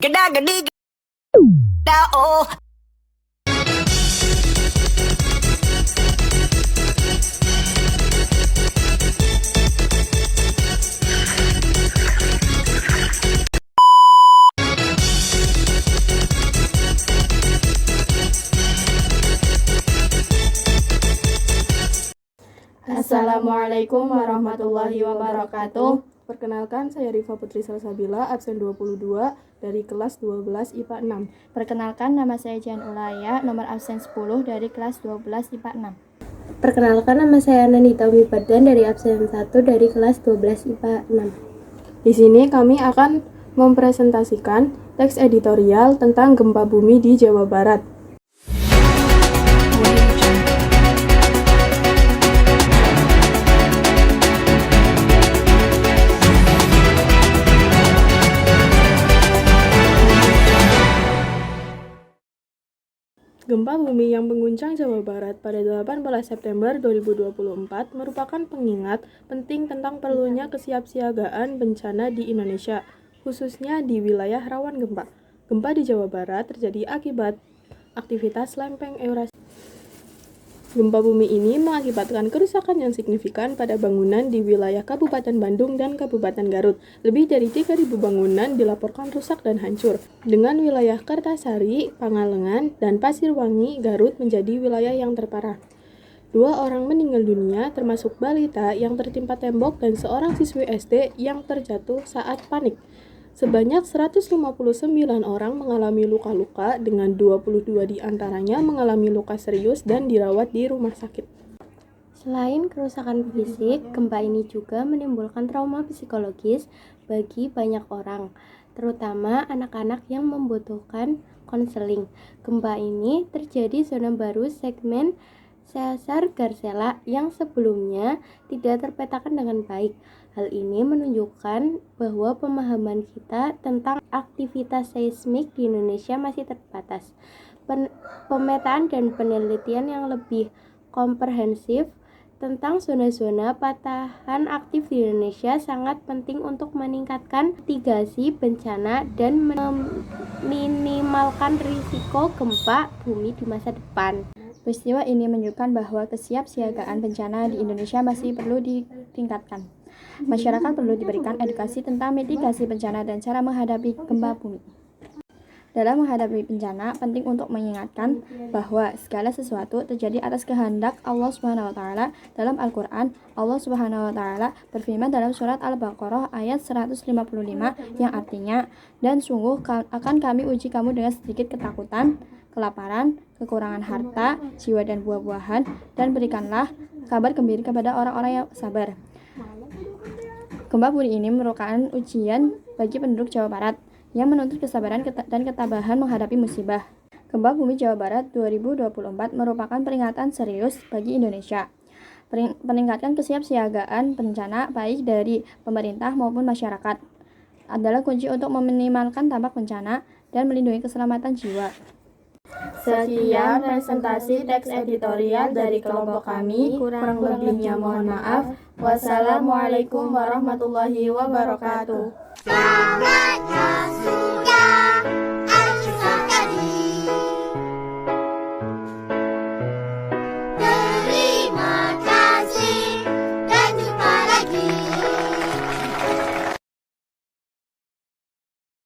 Geda gedi geda oh. Assalamualaikum warahmatullahi wabarakatuh. Perkenalkan, saya Rifa Putri Salsabila, absen 22 dari kelas 12 IPA 6. Perkenalkan, nama saya Jan Ulaya, nomor absen 10 dari kelas 12 IPA 6. Perkenalkan, nama saya Nanita Umi Badan dari absen 1 dari kelas 12 IPA 6. Di sini kami akan mempresentasikan teks editorial tentang gempa bumi di Jawa Barat. Gempa bumi yang mengguncang Jawa Barat pada 18 September 2024 merupakan pengingat penting tentang perlunya kesiapsiagaan bencana di Indonesia, khususnya di wilayah rawan gempa. Gempa di Jawa Barat terjadi akibat aktivitas lempeng Eurasia. Gempa bumi ini mengakibatkan kerusakan yang signifikan pada bangunan di wilayah Kabupaten Bandung dan Kabupaten Garut. Lebih dari 3.000 bangunan dilaporkan rusak dan hancur. Dengan wilayah Kertasari, Pangalengan, dan Pasirwangi, Garut menjadi wilayah yang terparah. 2 orang meninggal dunia, termasuk balita yang tertimpa tembok dan seorang siswi SD yang terjatuh saat panik. Sebanyak 159 orang mengalami luka-luka, dengan 22 diantaranya mengalami luka serius dan dirawat di rumah sakit. Selain kerusakan fisik, gempa ini juga menimbulkan trauma psikologis bagi banyak orang, terutama anak-anak yang membutuhkan konseling. Gempa ini terjadi zona baru segmen sesar Garsela yang sebelumnya tidak terpetakan dengan baik. Hal ini menunjukkan bahwa pemahaman kita tentang aktivitas seismik di Indonesia masih terbatas. Pemetaan dan penelitian yang lebih komprehensif tentang zona-zona patahan aktif di Indonesia sangat penting untuk meningkatkan mitigasi bencana dan meminimalkan risiko gempa bumi di masa depan. Peristiwa ini menunjukkan bahwa kesiapsiagaan bencana di Indonesia masih perlu ditingkatkan. Masyarakat perlu diberikan edukasi tentang mitigasi bencana dan cara menghadapi gempa bumi. Dalam menghadapi bencana, penting untuk mengingatkan bahwa segala sesuatu terjadi atas kehendak Allah Subhanahu wa taala. Dalam Al-Qur'an, Allah Subhanahu wa taala berfirman dalam surat Al-Baqarah ayat 155 yang artinya, "Dan sungguh akan kami uji kamu dengan sedikit ketakutan, kelaparan, kekurangan harta, jiwa dan buah-buahan, dan berikanlah kabar gembira kepada orang-orang yang sabar." Gempa bumi ini merupakan ujian bagi penduduk Jawa Barat yang menuntut kesabaran dan ketabahan menghadapi musibah. Gempa bumi Jawa Barat 2024 merupakan peringatan serius bagi Indonesia. Peningkatan kesiapsiagaan bencana baik dari pemerintah maupun masyarakat adalah kunci untuk meminimalkan dampak bencana dan melindungi keselamatan jiwa. Sekian presentasi teks editorial dari kelompok kami, kurang lebihnya mohon maaf. Wassalamualaikum warahmatullahi wabarakatuh. Selamat